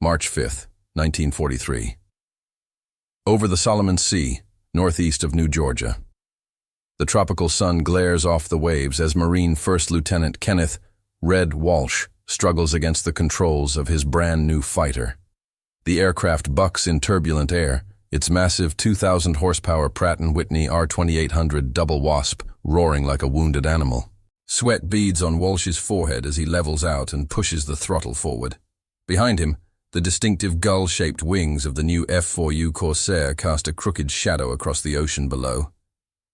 March 5, 1943. Over the Solomon Sea, northeast of New Georgia. The tropical sun glares off the waves as Marine First Lieutenant Kenneth "Red" Walsh struggles against the controls of his brand-new fighter. The aircraft bucks in turbulent air, its massive 2,000 horsepower Pratt & Whitney R2800 Double Wasp roaring like a wounded animal. Sweat beads on Walsh's forehead as he levels out and pushes the throttle forward. Behind him, the distinctive gull-shaped wings of the new F4U Corsair cast a crooked shadow across the ocean below.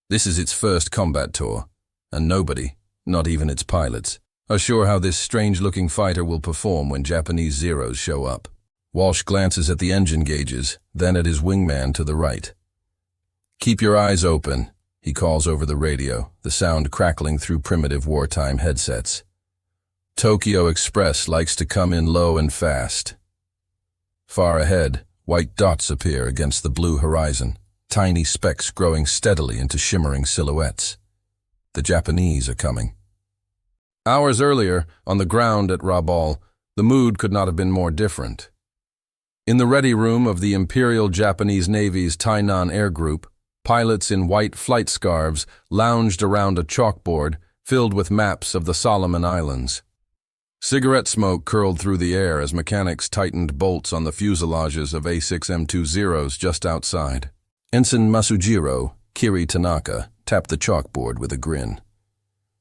This is its first combat tour, and nobody, not even its pilots, are sure how this strange-looking fighter will perform when Japanese Zeros show up. Walsh glances at the engine gauges, then at his wingman to the right. "Keep your eyes open," he calls over the radio, the sound crackling through primitive wartime headsets. "Tokyo Express likes to come in low and fast." Far ahead, white dots appear against the blue horizon, tiny specks growing steadily into shimmering silhouettes. The Japanese are coming. Hours earlier, on the ground at Rabaul, the mood could not have been more different. In the ready room of the Imperial Japanese Navy's Tainan Air Group, pilots in white flight scarves lounged around a chalkboard filled with maps of the Solomon Islands. Cigarette smoke curled through the air as mechanics tightened bolts on the fuselages of A6M Zeros just outside. Ensign Masujiro, Kiri Tanaka, tapped the chalkboard with a grin.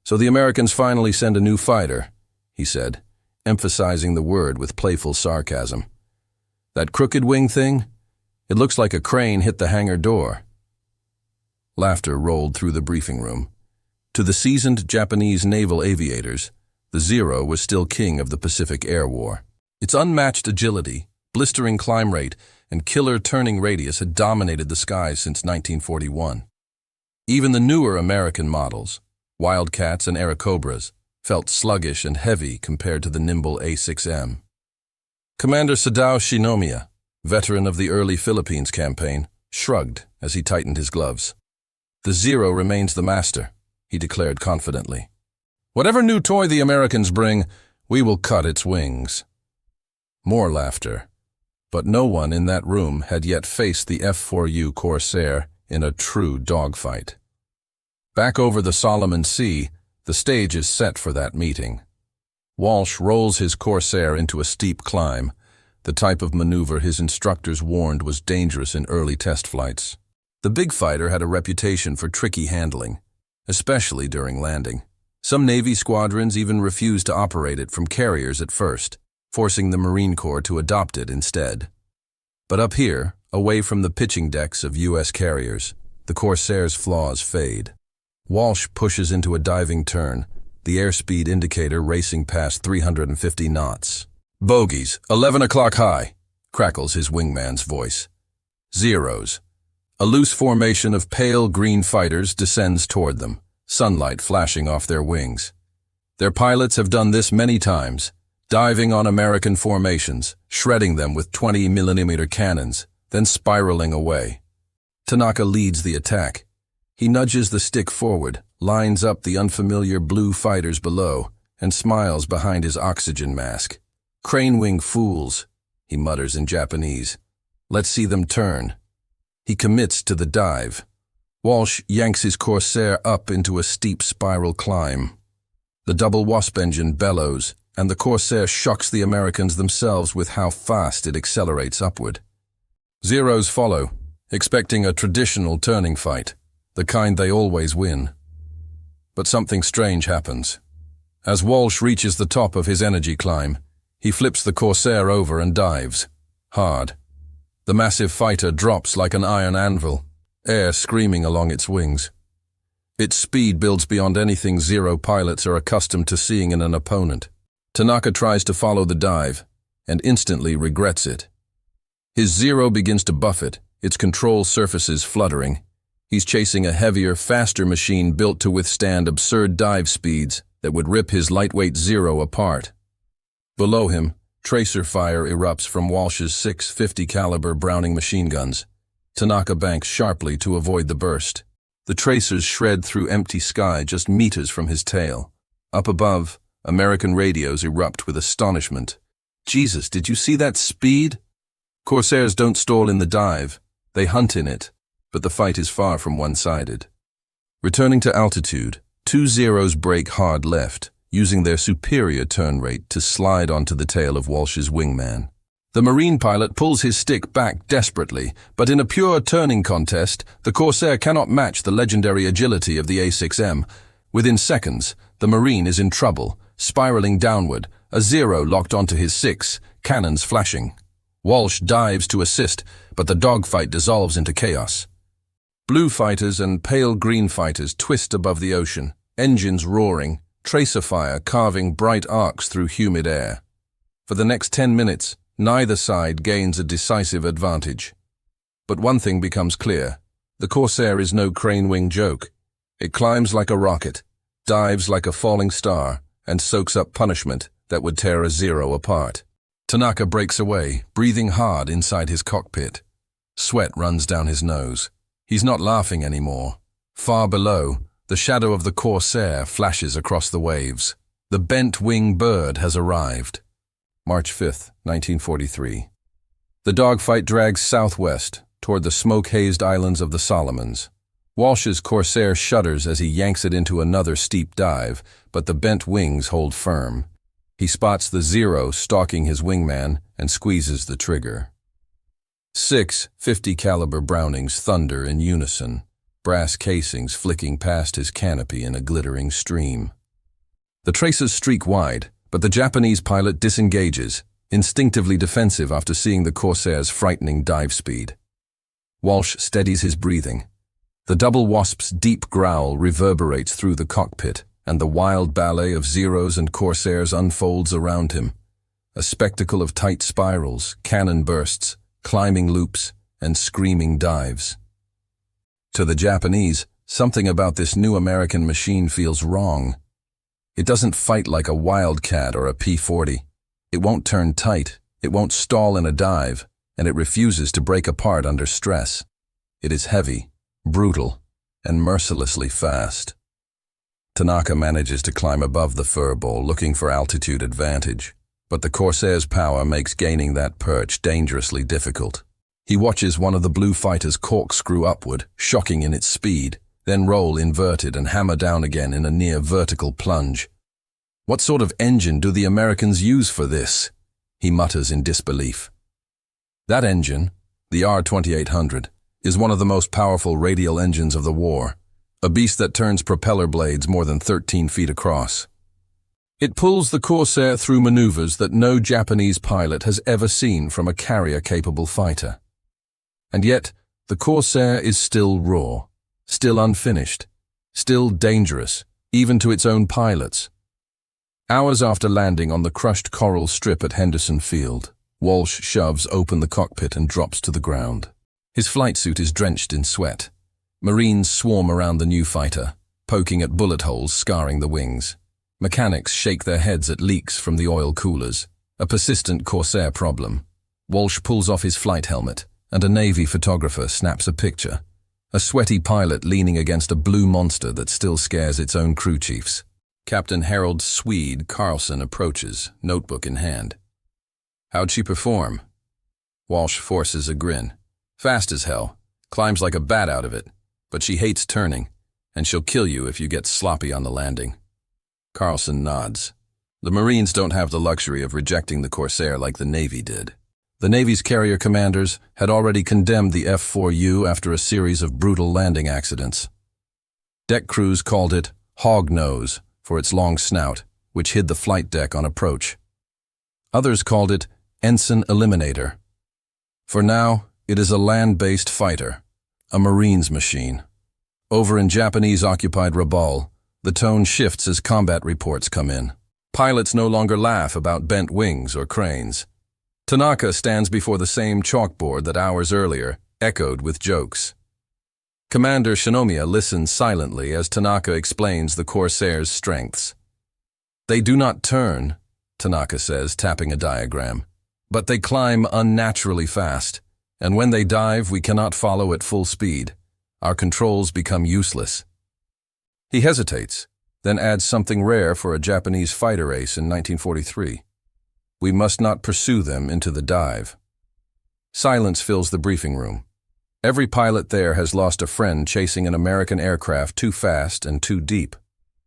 "So the Americans finally send a new fighter," he said, emphasizing the word with playful sarcasm. "That crooked wing thing? It looks like a crane hit the hangar door." Laughter rolled through the briefing room. To the seasoned Japanese naval aviators, the Zero was still king of the Pacific Air War. Its unmatched agility, blistering climb rate, and killer turning radius had dominated the skies since 1941. Even the newer American models, Wildcats and Airacobras, felt sluggish and heavy compared to the nimble A6M. Commander Sadao Shinomiya, veteran of the early Philippines campaign, shrugged as he tightened his gloves. "The Zero remains the master," he declared confidently. "Whatever new toy the Americans bring, we will cut its wings." More laughter, but no one in that room had yet faced the F4U Corsair in a true dogfight. Back over the Solomon Sea, the stage is set for that meeting. Walsh rolls his Corsair into a steep climb, the type of maneuver his instructors warned was dangerous in early test flights. The big fighter had a reputation for tricky handling, especially during landing. Some Navy squadrons even refused to operate it from carriers at first, forcing the Marine Corps to adopt it instead. But up here, away from the pitching decks of U.S. carriers, the Corsair's flaws fade. Walsh pushes into a diving turn, the airspeed indicator racing past 350 knots. "Bogies, 11 o'clock high," crackles his wingman's voice. Zeros. A loose formation of pale green fighters descends toward them, sunlight flashing off their wings. Their pilots have done this many times, diving on American formations, shredding them with 20mm cannons, then spiraling away. Tanaka leads the attack. He nudges the stick forward, lines up the unfamiliar blue fighters below, and smiles behind his oxygen mask. "Crane-wing fools," he mutters in Japanese. "Let's see them turn." He commits to the dive. Walsh yanks his Corsair up into a steep spiral climb. The double Wasp engine bellows, and the Corsair shocks the Americans themselves with how fast it accelerates upward. Zeros follow, expecting a traditional turning fight, the kind they always win. But something strange happens. As Walsh reaches the top of his energy climb, he flips the Corsair over and dives. Hard. The massive fighter drops like an iron anvil, air screaming along its wings. Its speed builds beyond anything Zero pilots are accustomed to seeing in an opponent. Tanaka tries to follow the dive, and instantly regrets it. His Zero begins to buff it, its control surfaces fluttering. He's chasing a heavier, faster machine built to withstand absurd dive speeds that would rip his lightweight Zero apart. Below him, tracer fire erupts from Walsh's 650 caliber Browning machine guns. Tanaka banks sharply to avoid the burst. The tracers shred through empty sky just meters from his tail. Up above, American radios erupt with astonishment. Jesus, did you see that speed? Corsairs don't stall in the dive. They hunt in it, but the fight is far from one-sided. Returning to altitude, 2 Zeros break hard left, using their superior turn rate to slide onto the tail of Walsh's wingman. The Marine pilot pulls his stick back desperately, but in a pure turning contest, the Corsair cannot match the legendary agility of the A6M. Within seconds, the Marine is in trouble, spiraling downward, a Zero locked onto his 6, cannons flashing. Walsh dives to assist, but the dogfight dissolves into chaos. Blue fighters and pale green fighters twist above the ocean, engines roaring, tracer fire carving bright arcs through humid air. For the next 10 minutes, neither side gains a decisive advantage. But one thing becomes clear. The Corsair is no crane-wing joke. It climbs like a rocket, dives like a falling star, and soaks up punishment that would tear a Zero apart. Tanaka breaks away, breathing hard inside his cockpit. Sweat runs down his nose. He's not laughing anymore. Far below, the shadow of the Corsair flashes across the waves. The bent-wing bird has arrived. March 5th, 1943. The dogfight drags southwest, toward the smoke-hazed islands of the Solomons. Walsh's Corsair shudders as he yanks it into another steep dive, but the bent wings hold firm. He spots the Zero stalking his wingman and squeezes the trigger. 6 .50 caliber Brownings thunder in unison, brass casings flicking past his canopy in a glittering stream. The tracers streak wide, but the Japanese pilot disengages, instinctively defensive after seeing the Corsair's frightening dive speed. Walsh steadies his breathing. The double Wasp's deep growl reverberates through the cockpit, and the wild ballet of Zeros and Corsairs unfolds around him. A spectacle of tight spirals, cannon bursts, climbing loops, and screaming dives. To the Japanese, something about this new American machine feels wrong. It doesn't fight like a Wildcat or a P-40. It won't turn tight, it won't stall in a dive, and it refuses to break apart under stress. It is heavy, brutal, and mercilessly fast. Tanaka manages to climb above the fur bowl, looking for altitude advantage, but the Corsair's power makes gaining that perch dangerously difficult. He watches one of the blue fighters corkscrew upward, shocking in its speed, then roll inverted and hammer down again in a near-vertical plunge. What sort of engine do the Americans use for this? He mutters in disbelief. That engine, the R-2800, is one of the most powerful radial engines of the war, a beast that turns propeller blades more than 13 feet across. It pulls the Corsair through maneuvers that no Japanese pilot has ever seen from a carrier-capable fighter. And yet, the Corsair is still raw, still unfinished, still dangerous, even to its own pilots. Hours after landing on the crushed coral strip at Henderson Field, Walsh shoves open the cockpit and drops to the ground. His flight suit is drenched in sweat. Marines swarm around the new fighter, poking at bullet holes scarring the wings. Mechanics shake their heads at leaks from the oil coolers, a persistent Corsair problem. Walsh pulls off his flight helmet, and a Navy photographer snaps a picture. A sweaty pilot leaning against a blue monster that still scares its own crew chiefs. Captain Harold Swede Carlson approaches, notebook in hand. How'd she perform? Walsh forces a grin. Fast as hell, climbs like a bat out of it, but she hates turning, and she'll kill you if you get sloppy on the landing. Carlson nods. The Marines don't have the luxury of rejecting the Corsair like the Navy did. The Navy's carrier commanders had already condemned the F4U after a series of brutal landing accidents. Deck crews called it hog nose for its long snout, which hid the flight deck on approach. Others called it ensign eliminator. For now, it is a land-based fighter, a Marines machine. Over in Japanese-occupied Rabaul, the tone shifts as combat reports come in. Pilots no longer laugh about bent wings or cranes. Tanaka stands before the same chalkboard that hours earlier echoed with jokes. Commander Shinomiya listens silently as Tanaka explains the Corsair's strengths. They do not turn, Tanaka says, tapping a diagram, but they climb unnaturally fast, and when they dive, we cannot follow at full speed. Our controls become useless. He hesitates, then adds something rare for a Japanese fighter ace in 1943. We must not pursue them into the dive. Silence fills the briefing room. Every pilot there has lost a friend chasing an American aircraft too fast and too deep.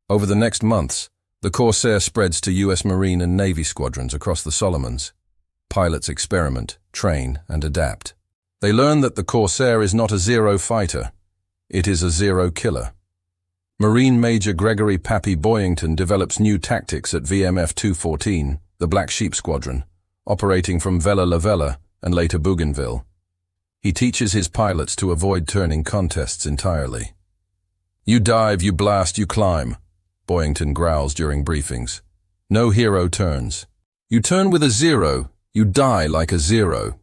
Over the next months, the Corsair spreads to U.S. Marine and Navy squadrons across the Solomons. Pilots experiment, train, and adapt. They learn that the Corsair is not a Zero fighter. It is a Zero killer. Marine Major Gregory "Pappy" Boyington develops new tactics at VMF 214, the Black Sheep Squadron, operating from Vella La Vella and later Bougainville. He teaches his pilots to avoid turning contests entirely. "You dive, you blast, you climb," Boyington growls during briefings. "No hero turns. You turn with a Zero, you die like a Zero."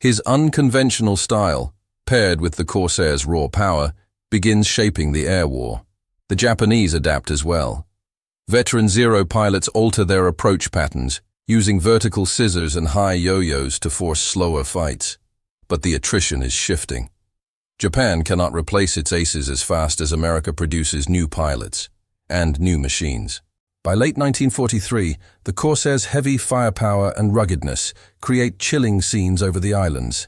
His unconventional style, paired with the Corsair's raw power, begins shaping the air war. The Japanese adapt as well. Veteran Zero pilots alter their approach patterns, using vertical scissors and high yo-yos to force slower fights. But the attrition is shifting. Japan cannot replace its aces as fast as America produces new pilots and new machines. By late 1943, the Corsair's heavy firepower and ruggedness create chilling scenes over the islands.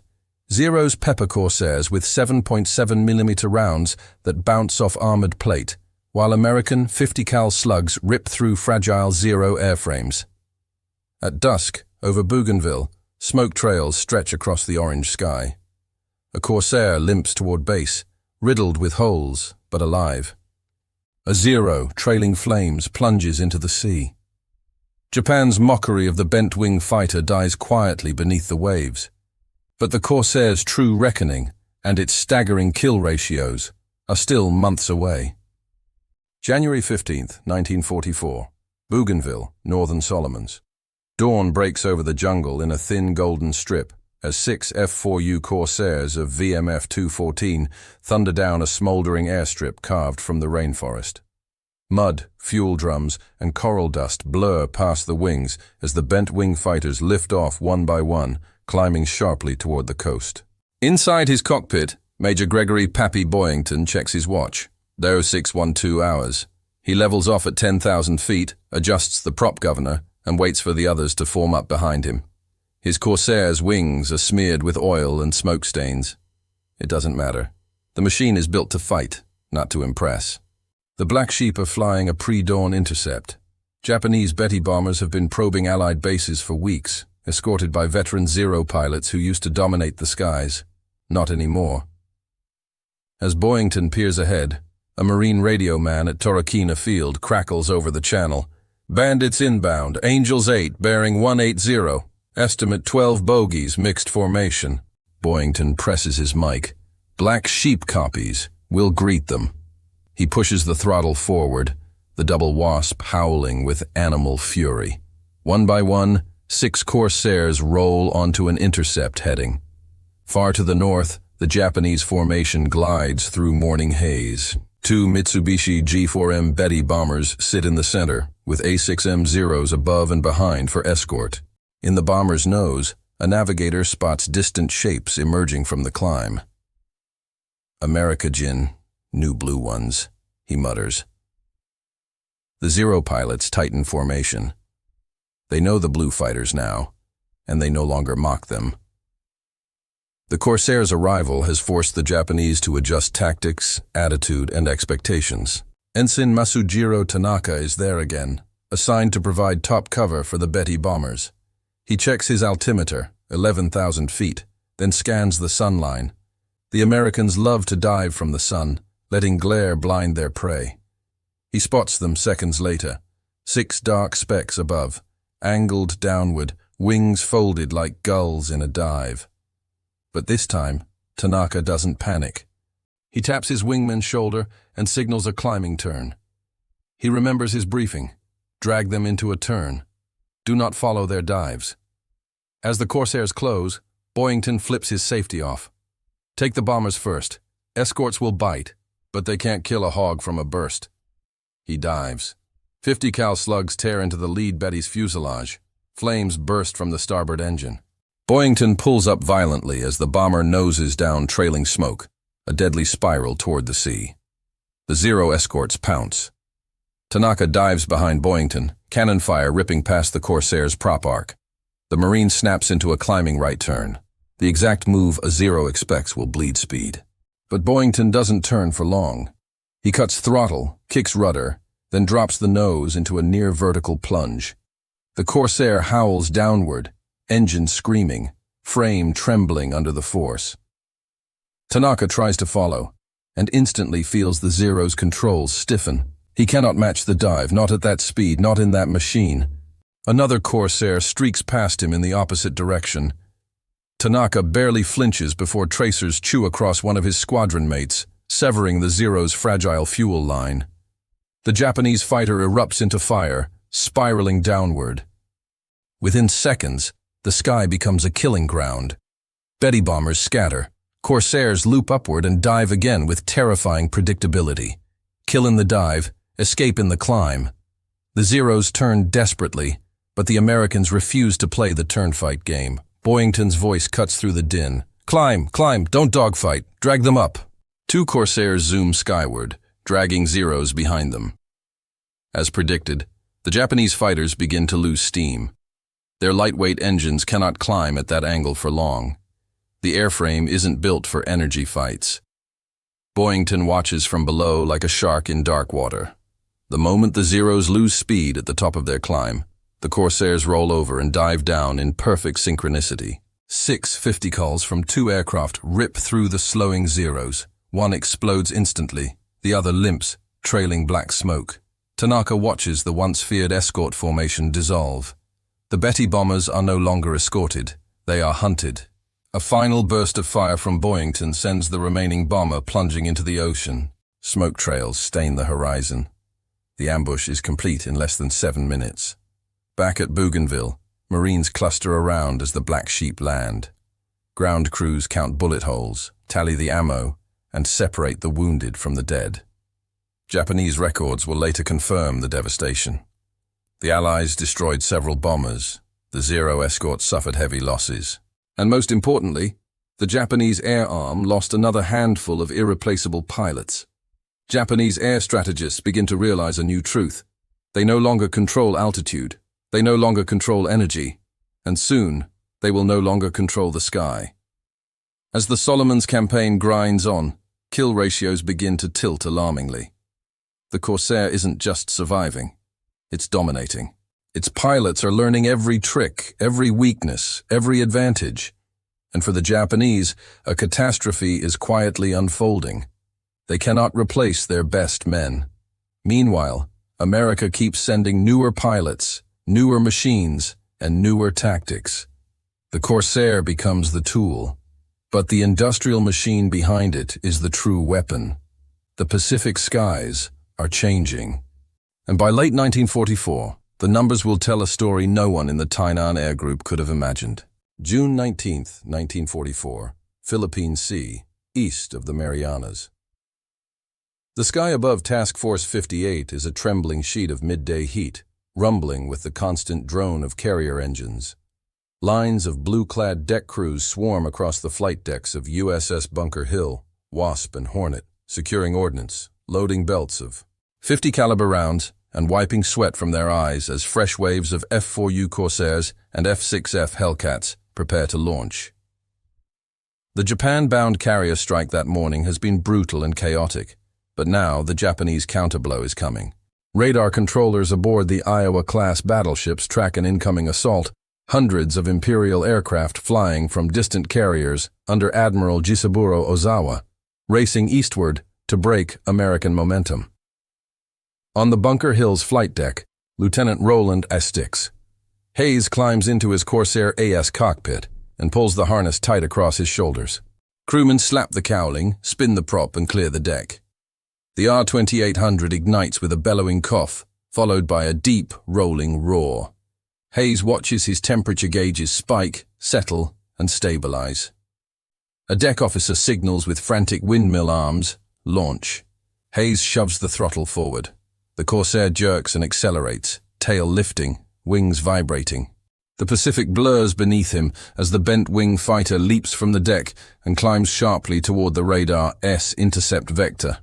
Zero's pepper Corsairs with 7.7mm rounds that bounce off armored plate, while American 50 cal slugs rip through fragile Zero airframes. At dusk, over Bougainville, smoke trails stretch across the orange sky. A Corsair limps toward base, riddled with holes, but alive. A Zero, trailing flames, plunges into the sea. Japan's mockery of the bent-wing fighter dies quietly beneath the waves. But the Corsair's true reckoning and its staggering kill ratios are still months away. January 15, 1944, Bougainville, Northern Solomons. Dawn breaks over the jungle in a thin golden strip as 6 F4U Corsairs of VMF 214 thunder down a smoldering airstrip carved from the rainforest. Mud, fuel drums, and coral dust blur past the wings as the bent-wing fighters lift off one by one, climbing sharply toward the coast. Inside his cockpit, Major Gregory "Pappy" Boyington checks his watch. 0612 hours. He levels off at 10,000 feet, adjusts the prop governor, and waits for the others to form up behind him. His Corsair's wings are smeared with oil and smoke stains. It doesn't matter. The machine is built to fight, not to impress. The Black Sheep are flying a pre-dawn intercept. Japanese Betty bombers have been probing Allied bases for weeks, escorted by veteran Zero pilots who used to dominate the skies. Not anymore. As Boyington peers ahead, a Marine radio man at Torquemada Field crackles over the channel. "Bandits inbound, Angels 8 bearing 180. Estimate 12 bogies, mixed formation." Boyington presses his mic. "Black Sheep copies. We'll greet them." He pushes the throttle forward, the double Wasp howling with animal fury. One by one, 6 Corsairs roll onto an intercept heading. Far to the north, the Japanese formation glides through morning haze. 2 Mitsubishi G4M Betty bombers sit in the center, with A6M Zeros above and behind for escort. In the bomber's nose, a navigator spots distant shapes emerging from the climb. "America, Jin, new blue ones," he mutters. The Zero pilots tighten formation. They know the blue fighters now, and they no longer mock them. The Corsair's arrival has forced the Japanese to adjust tactics, attitude, and expectations. Ensign Masujiro Tanaka is there again, assigned to provide top cover for the Betty bombers. He checks his altimeter, 11,000 feet, then scans the sun line. The Americans love to dive from the sun, letting glare blind their prey. He spots them seconds later, 6 dark specks above, angled downward, wings folded like gulls in a dive. But this time, Tanaka doesn't panic. He taps his wingman's shoulder and signals a climbing turn. He remembers his briefing. Drag them into a turn. Do not follow their dives. As the Corsairs close, Boyington flips his safety off. Take the bombers first. Escorts will bite, but they can't kill a hog from a burst. He dives. 50 cal slugs tear into the lead Betty's fuselage. Flames burst from the starboard engine. Boyington pulls up violently as the bomber noses down trailing smoke, a deadly spiral toward the sea. The Zero escorts pounce. Tanaka dives behind Boyington, cannon fire ripping past the Corsair's prop arc. The Marine snaps into a climbing right turn. The exact move a Zero expects will bleed speed. But Boyington doesn't turn for long. He cuts throttle, kicks rudder, then drops the nose into a near-vertical plunge. The Corsair howls downward, engine screaming, frame trembling under the force. Tanaka tries to follow, and instantly feels the Zero's controls stiffen. He cannot match the dive, not at that speed, not in that machine. Another Corsair streaks past him in the opposite direction. Tanaka barely flinches before tracers chew across one of his squadron mates, severing the Zero's fragile fuel line. The Japanese fighter erupts into fire, spiraling downward. Within seconds, the sky becomes a killing ground. Betty bombers scatter. Corsairs loop upward and dive again with terrifying predictability. Kill in the dive, escape in the climb. The Zeros turn desperately, but the Americans refuse to play the turnfight game. Boyington's voice cuts through the din. Climb, climb, don't dogfight, drag them up. Two Corsairs zoom skyward, dragging Zeros behind them. As predicted, the Japanese fighters begin to lose steam. Their lightweight engines cannot climb at that angle for long. The airframe isn't built for energy fights. Boyington watches from below like a shark in dark water. The moment the Zeros lose speed at the top of their climb, the Corsairs roll over and dive down in perfect synchronicity. 6 50 calls from 2 aircraft rip through the slowing Zeros. One explodes instantly, the other limps, trailing black smoke. Tanaka watches the once feared escort formation dissolve. The Betty bombers are no longer escorted, they are hunted. A final burst of fire from Boyington sends the remaining bomber plunging into the ocean. Smoke trails stain the horizon. The ambush is complete in less than 7 minutes. Back at Bougainville, Marines cluster around as the black sheep land. Ground crews count bullet holes, tally the ammo, and separate the wounded from the dead. Japanese records will later confirm the devastation. The Allies destroyed several bombers. The Zero escort suffered heavy losses. And most importantly, the Japanese air arm lost another handful of irreplaceable pilots. Japanese air strategists begin to realize a new truth. They no longer control altitude. They no longer control energy. And soon, they will no longer control the sky. As the Solomons campaign grinds on, kill ratios begin to tilt alarmingly. The Corsair isn't just surviving. It's dominating. Its pilots are learning every trick, every weakness, every advantage. And for the Japanese, a catastrophe is quietly unfolding. They cannot replace their best men. Meanwhile, America keeps sending newer pilots, newer machines, and newer tactics. The Corsair becomes the tool, but the industrial machine behind it is the true weapon. The Pacific skies are changing. And by late 1944, the numbers will tell a story no one in the Tainan Air Group could have imagined. June 19, 1944, Philippine Sea, east of the Marianas. The sky above Task Force 58 is a trembling sheet of midday heat, rumbling with the constant drone of carrier engines. Lines of blue-clad deck crews swarm across the flight decks of USS Bunker Hill, Wasp and Hornet, securing ordnance, loading belts of .50 caliber rounds, and wiping sweat from their eyes as fresh waves of F4U Corsairs and F6F Hellcats prepare to launch. The Japan-bound carrier strike that morning has been brutal and chaotic, but now the Japanese counterblow is coming. Radar controllers aboard the Iowa-class battleships track an incoming assault, hundreds of Imperial aircraft flying from distant carriers under Admiral Jisaburo Ozawa, racing eastward to break American momentum. On the Bunker Hill's flight deck, Lieutenant Roland Astix. Hayes climbs into his Corsair AS cockpit and pulls the harness tight across his shoulders. Crewmen slap the cowling, spin the prop, and clear the deck. The R-2800 ignites with a bellowing cough, followed by a deep, rolling roar. Hayes watches his temperature gauges spike, settle, and stabilize. A deck officer signals with frantic windmill arms, launch. Hayes shoves the throttle forward. The Corsair jerks and accelerates, tail lifting, wings vibrating. The Pacific blurs beneath him as the bent-wing fighter leaps from the deck and climbs sharply toward the radar S intercept vector.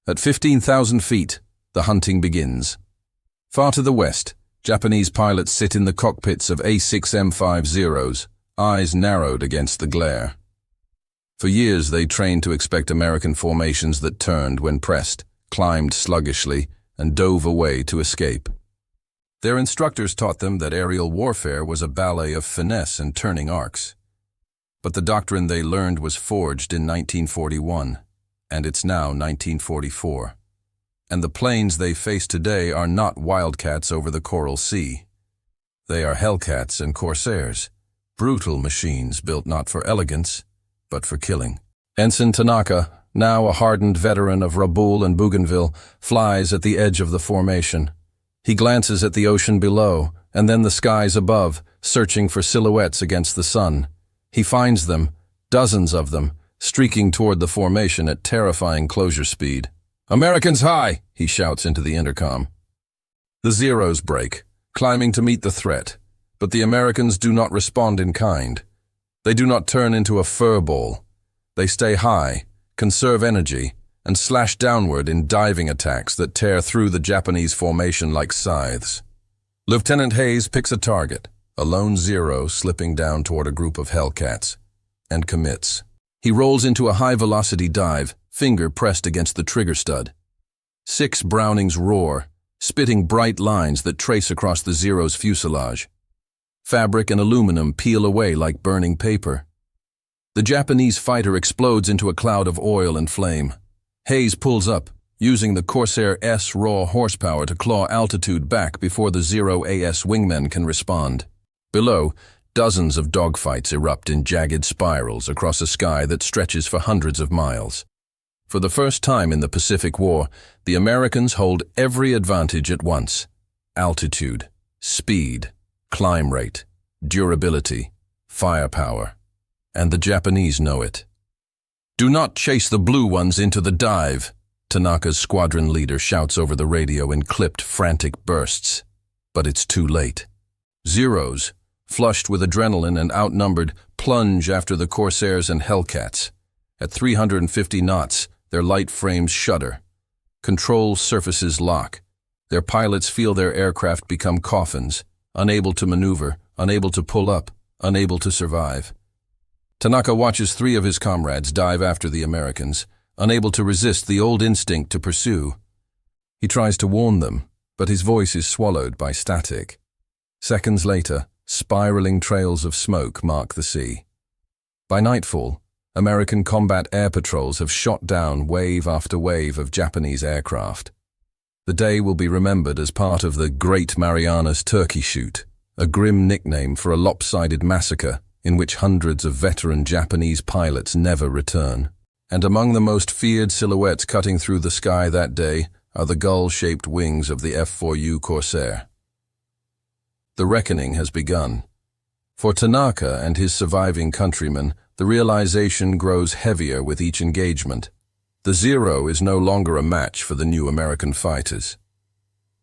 At 15,000 feet, the hunting begins. Far to the west, Japanese pilots sit in the cockpits of A6M Zeros, eyes narrowed against the glare. For years they trained to expect American formations that turned when pressed, climbed sluggishly, and dove away to escape. Their instructors taught them that aerial warfare was a ballet of finesse and turning arcs. But the doctrine they learned was forged in 1941, and it's now 1944. And the planes they face today are not wildcats over the Coral Sea. They are Hellcats and Corsairs, brutal machines built not for elegance, but for killing. Ensign Tanaka, now a hardened veteran of Rabaul and Bougainville, flies at the edge of the formation. He glances at the ocean below, and then the skies above, searching for silhouettes against the sun. He finds them, dozens of them, streaking toward the formation at terrifying closure speed. "Americans high!" he shouts into the intercom. The Zeros break, climbing to meet the threat, but the Americans do not respond in kind. They do not turn into a fur ball. They stay high, conserve energy, and slash downward in diving attacks that tear through the Japanese formation like scythes. Lieutenant Hayes picks a target, a lone Zero slipping down toward a group of Hellcats, and commits. He rolls into a high-velocity dive, finger pressed against the trigger stud. 6 Brownings roar, spitting bright lines that trace across the Zero's fuselage. Fabric and aluminum peel away like burning paper. The Japanese fighter explodes into a cloud of oil and flame. Hayes pulls up, using the Corsair S raw horsepower to claw altitude back before the Zero AS wingmen can respond. Below, dozens of dogfights erupt in jagged spirals across a sky that stretches for hundreds of miles. For the first time in the Pacific War, the Americans hold every advantage at once: altitude, speed, climb rate, durability, firepower. And the Japanese know it. "Do not chase the blue ones into the dive," Tanaka's squadron leader shouts over the radio in clipped, frantic bursts. But it's too late. Zeros, flushed with adrenaline and outnumbered, plunge after the Corsairs and Hellcats. At 350 knots, their light frames shudder. Control surfaces lock. Their pilots feel their aircraft become coffins, unable to maneuver, unable to pull up, unable to survive. Tanaka watches 3 of his comrades dive after the Americans, unable to resist the old instinct to pursue. He tries to warn them, but his voice is swallowed by static. Seconds later, spiraling trails of smoke mark the sea. By nightfall, American combat air patrols have shot down wave after wave of Japanese aircraft. The day will be remembered as part of the Great Marianas Turkey Shoot, a grim nickname for a lopsided massacre in which hundreds of veteran Japanese pilots never return. And among the most feared silhouettes cutting through the sky that day are the gull-shaped wings of the F4U Corsair. The reckoning has begun. For Tanaka and his surviving countrymen, the realization grows heavier with each engagement. The Zero is no longer a match for the new American fighters.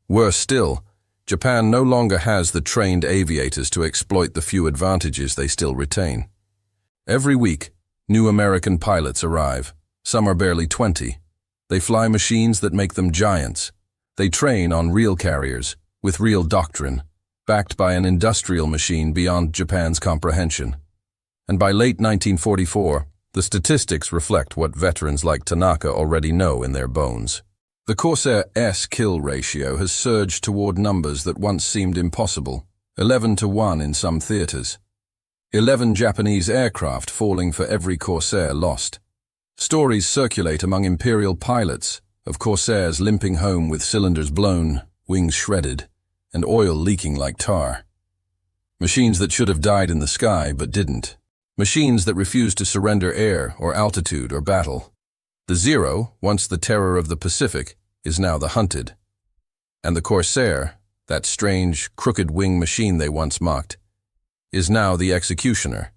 Worse still, Japan no longer has the trained aviators to exploit the few advantages they still retain. Every week, new American pilots arrive. Some are barely 20. They fly machines that make them giants. They train on real carriers, with real doctrine, backed by an industrial machine beyond Japan's comprehension. And by late 1944, the statistics reflect what veterans like Tanaka already know in their bones. The Corsair S kill ratio has surged toward numbers that once seemed impossible, 11-1 in some theaters. 11 Japanese aircraft falling for every Corsair lost. Stories circulate among Imperial pilots of Corsairs limping home with cylinders blown, wings shredded, and oil leaking like tar. Machines that should have died in the sky but didn't. Machines that refused to surrender air or altitude or battle. The Zero, once the terror of the Pacific, is now the hunted. And the Corsair, that strange, crooked wing machine they once mocked, is now the executioner.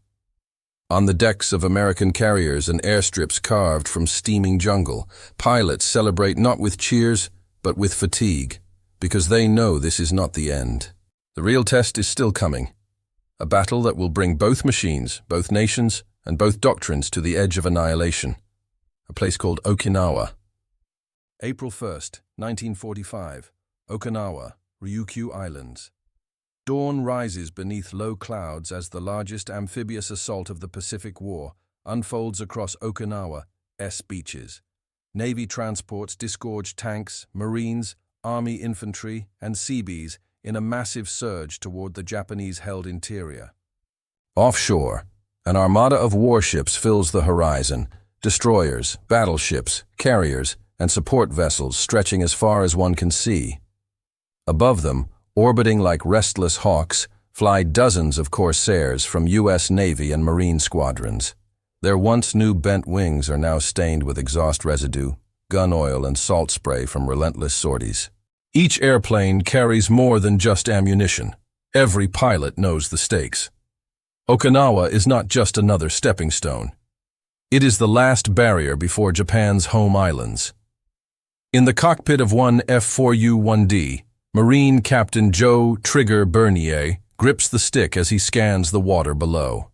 On the decks of American carriers and airstrips carved from steaming jungle, pilots celebrate not with cheers, but with fatigue, because they know this is not the end. The real test is still coming. A battle that will bring both machines, both nations, and both doctrines to the edge of annihilation. A place called Okinawa. April 1st, 1945. Okinawa, Ryukyu Islands. Dawn rises beneath low clouds as the largest amphibious assault of the Pacific War unfolds across Okinawa's beaches. Navy transports disgorge tanks, Marines, Army infantry, and Seabees in a massive surge toward the Japanese-held interior. Offshore, an armada of warships fills the horizon, destroyers, battleships, carriers, and support vessels stretching as far as one can see. Above them, orbiting like restless hawks, fly dozens of Corsairs from U.S. Navy and Marine squadrons. Their once new bent wings are now stained with exhaust residue, gun oil, and salt spray from relentless sorties. Each airplane carries more than just ammunition. Every pilot knows the stakes. Okinawa is not just another stepping stone. It is the last barrier before Japan's home islands. In the cockpit of one F4U 1D, Marine Captain Joe "Trigger" Bernier grips the stick as he scans the water below.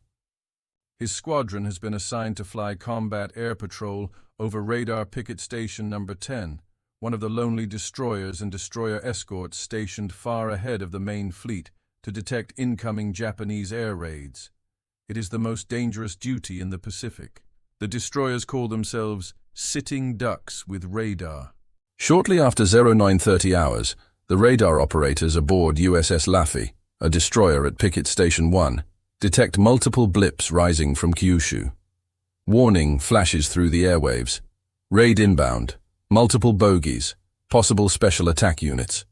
His squadron has been assigned to fly combat air patrol over radar picket station number 10, one of the lonely destroyers and destroyer escorts stationed far ahead of the main fleet to detect incoming Japanese air raids. It is the most dangerous duty in the Pacific. The destroyers call themselves sitting ducks with radar. Shortly after 0930 hours, the radar operators aboard USS Laffey, a destroyer at Picket Station 1, detect multiple blips rising from Kyushu. Warning flashes through the airwaves. Raid inbound. Multiple bogies. Possible special attack units.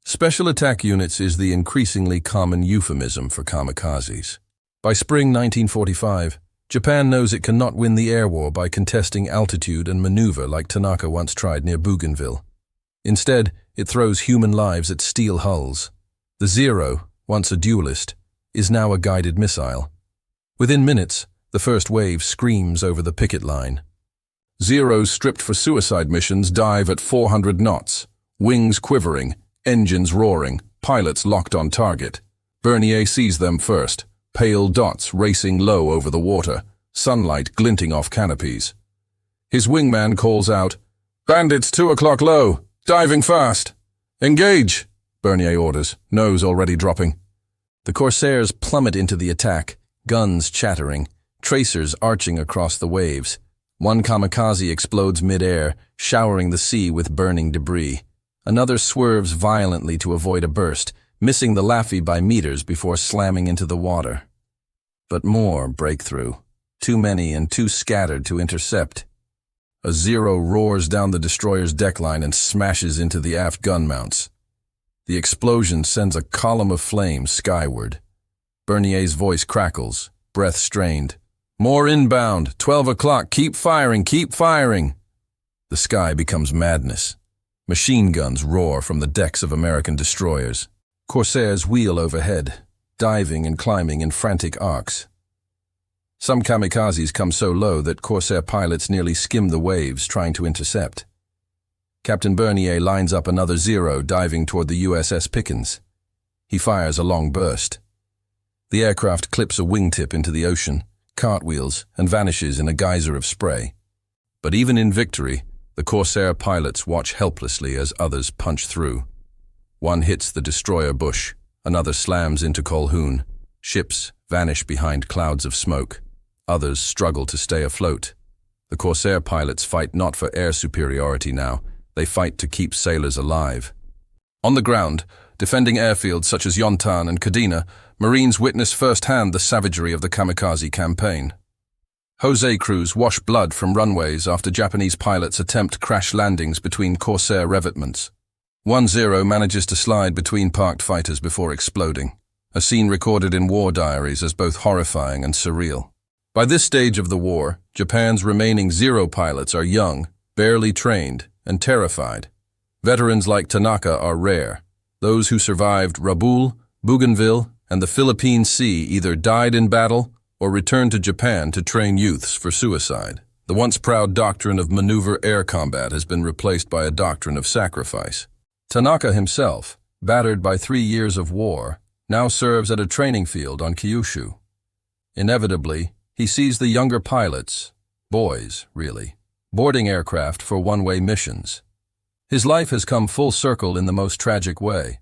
Special attack units is the increasingly common euphemism for kamikazes. By spring 1945, Japan knows it cannot win the air war by contesting altitude and maneuver like Tanaka once tried near Bougainville. Instead, it throws human lives at steel hulls. The Zero, once a duelist, is now a guided missile. Within minutes, the first wave screams over the picket line. Zeros stripped for suicide missions dive at 400 knots, wings quivering, engines roaring, pilots locked on target. Bernier sees them first, pale dots racing low over the water, sunlight glinting off canopies. His wingman calls out, "Bandits 2 o'clock low! Diving fast! Engage!" Bernier orders, nose already dropping. The Corsairs plummet into the attack, guns chattering, tracers arching across the waves. One kamikaze explodes mid-air, showering the sea with burning debris. Another swerves violently to avoid a burst, missing the Laffey by meters before slamming into the water. But more break through. Too many and too scattered to intercept. A Zero roars down the destroyer's deckline and smashes into the aft gun mounts. The explosion sends a column of flame skyward. Bernier's voice crackles, breath strained. "More inbound, 12 o'clock, keep firing, keep firing!" The sky becomes madness. Machine guns roar from the decks of American destroyers. Corsairs wheel overhead, diving and climbing in frantic arcs. Some kamikazes come so low that Corsair pilots nearly skim the waves trying to intercept. Captain Bernier lines up another Zero diving toward the USS Pickens. He fires a long burst. The aircraft clips a wingtip into the ocean, cartwheels, and vanishes in a geyser of spray. But even in victory, the Corsair pilots watch helplessly as others punch through. One hits the destroyer bush, another slams into Colhoun. Ships vanish behind clouds of smoke. Others struggle to stay afloat. The Corsair pilots fight not for air superiority now, they fight to keep sailors alive. On the ground, defending airfields such as Yontan and Kadena, Marines witness firsthand the savagery of the kamikaze campaign. Jose crews wash blood from runways after Japanese pilots attempt crash landings between Corsair revetments. One Zero manages to slide between parked fighters before exploding, a scene recorded in war diaries as both horrifying and surreal. By this stage of the war, Japan's remaining Zero pilots are young, barely trained, and terrified. Veterans like Tanaka are rare. Those who survived Rabaul, Bougainville, and the Philippine Sea either died in battle or returned to Japan to train youths for suicide. The once proud doctrine of maneuver air combat has been replaced by a doctrine of sacrifice. Tanaka himself, battered by 3 years of war, now serves at a training field on Kyushu. Inevitably, he sees the younger pilots, boys, really, boarding aircraft for one-way missions. His life has come full circle in the most tragic way.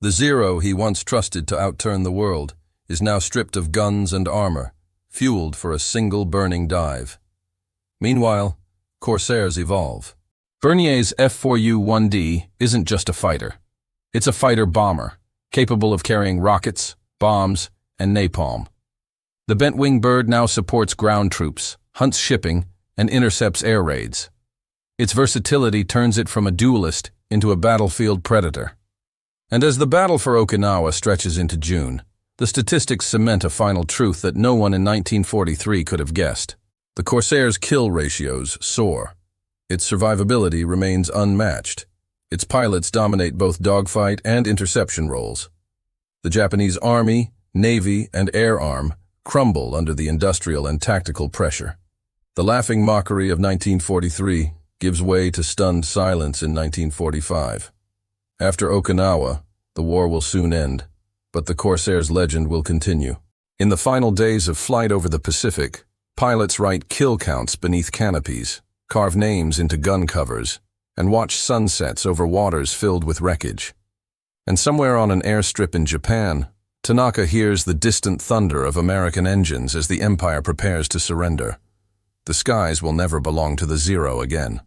The Zero he once trusted to outturn the world is now stripped of guns and armor, fueled for a single burning dive. Meanwhile, Corsairs evolve. Bernier's F4U 1D isn't just a fighter. It's a fighter-bomber, capable of carrying rockets, bombs, and napalm. The bent-wing bird now supports ground troops, hunts shipping, and intercepts air raids. Its versatility turns it from a duelist into a battlefield predator. And as the battle for Okinawa stretches into June, the statistics cement a final truth that no one in 1943 could have guessed. The Corsairs' kill ratios soar. Its survivability remains unmatched. Its pilots dominate both dogfight and interception roles. The Japanese Army, Navy, and Air Arm crumble under the industrial and tactical pressure. The laughing mockery of 1943 gives way to stunned silence in 1945. After Okinawa, the war will soon end, but the Corsairs' legend will continue. In the final days of flight over the Pacific, pilots write kill counts beneath canopies, carve names into gun covers, and watch sunsets over waters filled with wreckage. And somewhere on an airstrip in Japan, Tanaka hears the distant thunder of American engines as the Empire prepares to surrender. The skies will never belong to the Zero again.